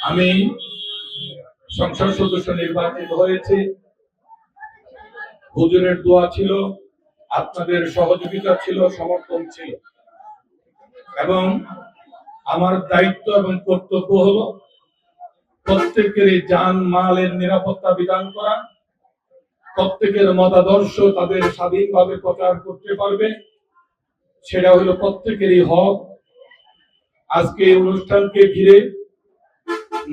আমি সংসদ সদস্য নির্বাচিত হয়েছি। হুজুরের দোয়া ছিল, আপনাদের সহযোগিতা ছিল, সমর্থন ছিল, এবং আমার দায়িত্ব এবং কর্তব্য হলো প্রত্যেকেরই জান মালের নিরাপত্তা বিধান করা, প্রত্যেকের মতাদর্শ তাদের স্বাধীনভাবে প্রচার করতে পারবে, সেটা হলো প্রত্যেকেরই হক। আজকে এই অনুষ্ঠানকে ঘিরে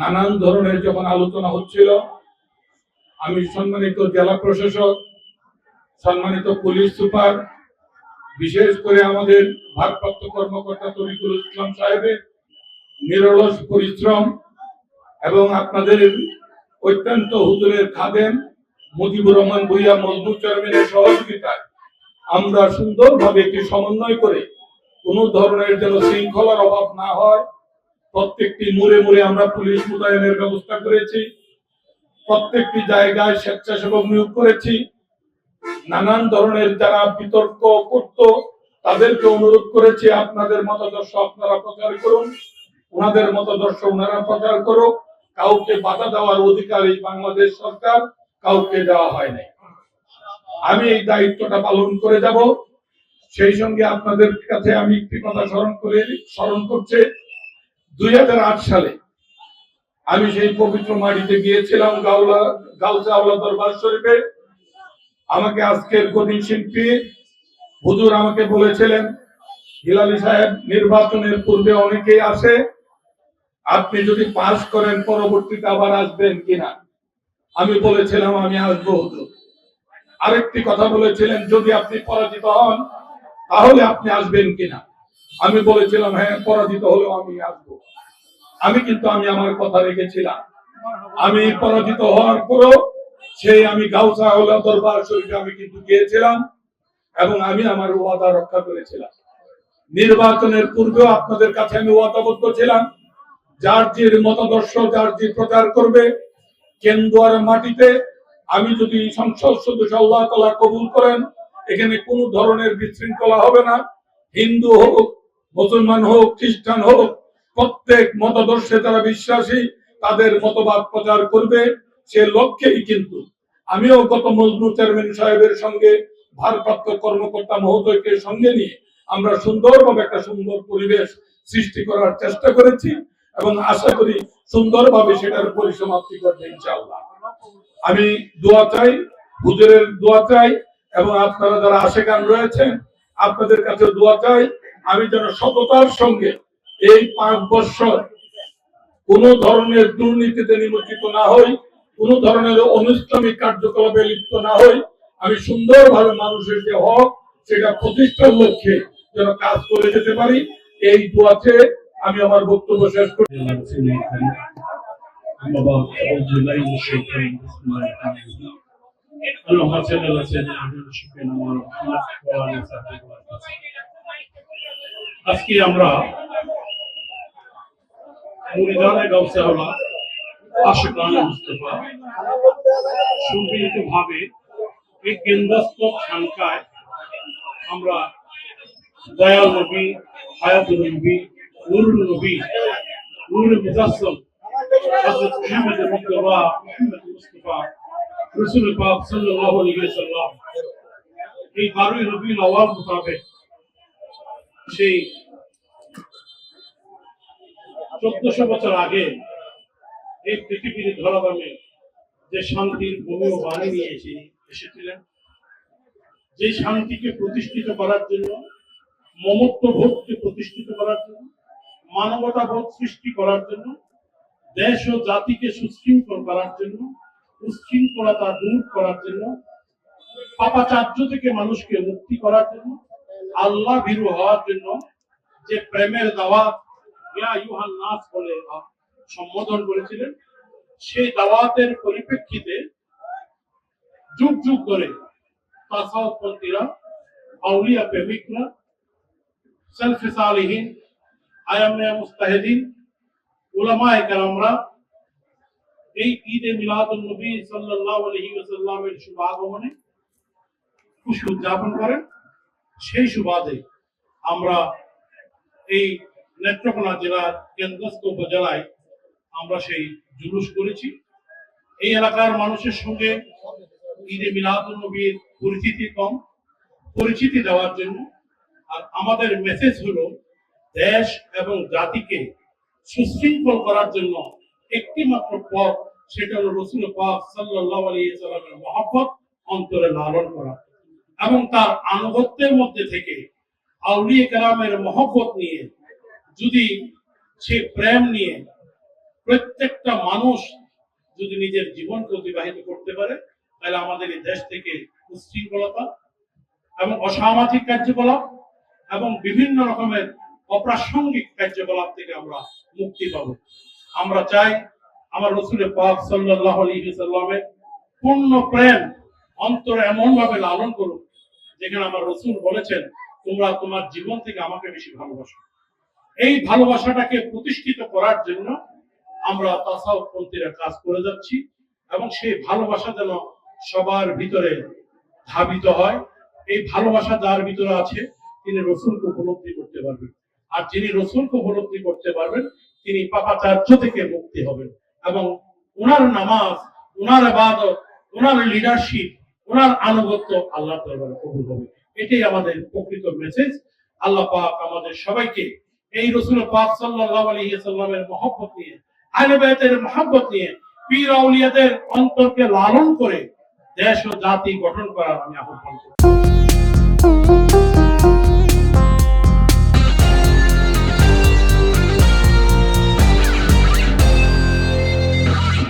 নানান ধরনের যখন আলোচনা হচ্ছিল, আমি সম্মানিত জেলা প্রশাসক, সম্মানিত পুলিশ সুপার, বিশেষ করে আমাদের ভারপ্রাপ্ত কর্মকর্তা তরিকুল ইসলাম সাহেবের নিরলস পরিশ্রম এবং আপনাদের অত্যন্ত হুজুরের খাদেম মুজিবুর রহমান ভুইয়া মজদুর চেয়ারম্যানের সহযোগিতায় আমরা সুন্দরভাবে একটি সমন্বয় করে কোনো ধরনের যেন শৃঙ্খলার অভাব না হয়, প্রত্যেকটি মোড়ে মোড়ে আমরা পুলিশ মোতায়েনের ব্যবস্থা করেছি, প্রত্যেকটি জায়গায় স্বেচ্ছাসেবক নিয়োগ করেছি। নানান ধরনের যারা বিতর্ক করত তাদেরকে অনুরোধ করেছি, আপনাদের মতাদর্শ আপনারা প্রচার করুন, ওনাদের মতাদর্শ ওনারা প্রচার করুক। কাউকে বাধা দেওয়ার অধিকার এই বাংলাদেশ সরকার কাউকে দেওয়া হয় নাই। আমি এই দায়িত্বটা পালন করে যাব। সেই সঙ্গে আপনাদের কাছে আমি একটি কথা স্মরণ করছি, 2008 সালে আমি সেই পবিত্র মাটিতে গিয়েছিলাম গাউসে আওলা দরবার শরীফে। আমাকে আজকের গদিন শিল্পী হুজুর আমাকে বলেছিলেন, হিলালি সাহেব, নির্বাচনের পূর্বে অনেকেই আসে, আপনি যদি পাস করেন পরবর্তীতে আবার আসবেন কিনা। আমি বলেছিলাম আমি আসবো হুজুর। আরেকটি কথা বলেছিলেন, যদি আপনি পরাজিত হন তাহলে আপনি আসবেন কিনা। আমি বলেছিলাম হ্যাঁ, পরাজিত হলেও আমি আসবো। আমি আমার কথা রেখেছিলাম। আমি পরাজিত হওয়ার পরও আমি গাউসা আওলা দরবার শরীফে আমি কিন্তু গিয়েছিলাম এবং আমি আমার ওয়াদা রক্ষা করেছিলাম। নির্বাচনের পূর্বেও আপনাদের কাছে আমি ওয়াদাবদ্ধ ছিলাম, যার যে মতাদর্শ যার যে প্রচার করবে, কেন্দুয়ার মাটিতে আমি যদি সংসদ সদস্য আল্লাহ তাআলা কবুল করেন, এখানে কোনো ধরনের বিশৃঙ্খলা হবে না। হিন্দু হোক, মুসলমান হোক, খ্রিস্টান হোক, প্রত্যেক মতাদর্শে যারা বিশ্বাসী তাদের মতবাদ প্রচার করবে। সে লক্ষ্যেই কিন্তু আমিও গত মজনু চেয়ারম্যান সাহেবের সঙ্গে ভারপ্রাপ্ত কর্মকর্তা মহোদয়কে সঙ্গে নিয়ে আমরা সুন্দরভাবে একটা সুন্দর পরিবেশ সৃষ্টি করার চেষ্টা করেছি এবং আশা করি সুন্দরভাবে সেটার পরিসমাপ্তি করবে ইনশাআল্লাহ। আমি দোয়া চাই, হুজুরের দোয়া চাই, এবং আপনারা যারা আশেকান রয়েছেন আপনাদের কাছে দোয়া চাই, আমি যেন সততার সঙ্গে এই 5 বছর কোন ধরনের দুর্নীতিতে নিমজ্জিত না হই, কোন ধরনের অনিসলামিক কার্যকলাপে লিপ্ত না হই। আমি সুন্দরভাবে মানুষের যে হক সেটা প্রতিষ্ঠার লক্ষ্যে যেন কাজ করে যেতে পারি, এই দোয়াতে আমি আমার বক্তব্য শেষ করি। আজকে আমরা মুরিদানে গাউসে আওলা আশিকানে মুস্তাফা সুবিহিতভাবে এই কেন্দ্রস্থ খানকায় আমরা দয়াল নবী, হায়াতুল নবী, নুরুল নবী, নুরুল মুজাসসাম হযরত মুহাম্মদ মুস্তাফা রাসূল পাক সাল্লাল্লাহু আলাইহি ওয়াসাল্লাম এই 12 রবিউল আউয়াল মোতাবেক সেই 1400 বছর আগে এই পৃথিবীর ধরাধামে যে শান্তির ভূমি ও বাণী নিয়ে এসেছিলেন, যে শান্তিকে প্রতিষ্ঠিত করার জন্য, মমত্ববোধকে প্রতিষ্ঠিত করার জন্য, মানবতা বোধ সৃষ্টি করার জন্য, দেশ ও জাতিকে সুশৃঙ্খল করার জন্য, উশৃঙ্খলতা দূর করার জন্য, পাপাচার্য থেকে মানুষকে মুক্তি করার জন্য, আল্লাহ ভীরু হওয়ার জন্য যে প্রেমের দাওয়াত ইয়া আইয়ুহান নাস বলে সম্বোধন করেছিলেন, সেই দাওয়াতের পরিপ্রেক্ষিতে যুগ যুগ ধরে তাসাউফপন্থীরা, আউলিয়া প্রেমিকরা, সেলফে সালিহিন, আয়ামে মুস্তাহিদিন, উলামায়ে কেরামরা এই ঈদে মিলাদুন নবী সাল্লাল্লাহু আলাইহি ওয়াসাল্লামের শুভ আগমনে খুশি উদযাপন করেন। সেই সুবাদে আমরা এই নেত্রকোনা জেলার কেন্দ্রস্থ উপজেলায় আমরা সেই জুলুস করেছি। এই এলাকার মানুষের সঙ্গে ঈদে মিলাদুন নবীর পরিচিতি কম, পরিচিতি দেওয়ার জন্য। আর আমাদের মেসেজ হলো দেশ এবং জাতিকে সুশৃঙ্খল করার জন্য একটি মাত্র পথ, সেটা হলো রাসূল পাক সাল্লাল্লাহু আলাইহি সাল্লামের মহব্বত অন্তরে লালন করা এবং তার আনুগত্যের মধ্যে থেকে আউলিয়া কেরামের মহব্বত নিয়ে, যদি সে প্রেম নিয়ে প্রত্যেকটা মানুষ যদি নিজের জীবনকে অতিবাহিত করতে পারে, তাহলে আমাদের এই দেশ থেকে উচ্ছৃঙ্খলতা এবং অসামাজিক কার্যকলাপ এবং বিভিন্ন রকমের অপ্রাসঙ্গিক কার্যকলাপ থেকে আমরা মুক্তি পাবো। আমরা চাই আমার রাসূল পাক সাল্লাল্লাহু আলাইহি সাল্লামের পূর্ণ প্রেম অন্তরে এমন ভাবে লালন করুক, যেখানে আমার রাসূল বলেছেন, তোমরা তোমার জীবন থেকে আমাকে বেশি ভালোবাসো। এই ভালোবাসাটাকে প্রতিষ্ঠিত করার জন্য আমরা তাসাউফপন্থীরা কাজ করে যাচ্ছি এবং সেই ভালোবাসা যেন সবার ভিতরে ধাবিত হয়। এই ভালোবাসা যার ভিতরে আছে তিনি রাসূলকে উপলব্ধি করতে পারবেন, আর যিনি রাসূলকে উপলব্ধি করতে পারবেন তিনি পাপাচার্য থেকে মুক্তি হবেন এবং ওনার নামাজ, ওনার ইবাদত, ওনার লিডারশিপ, ওনার আনুগত্য আল্লাহর দরবারে কবুল হবে। এটাই আমাদের প্রকৃত মেসেজ। আল্লাহ পাক আমাদের সবাইকে এই রাসূল পাক সাল্লাল্লাহু আলাইহি সাল্লামের মহব্বত নিয়ে, আহলে বাইতের মহব্বত নিয়ে, পীর আউলিয়াদের অন্তরকে লালন করে দেশ ও জাতি গঠন করার আমি আহ্বান করি।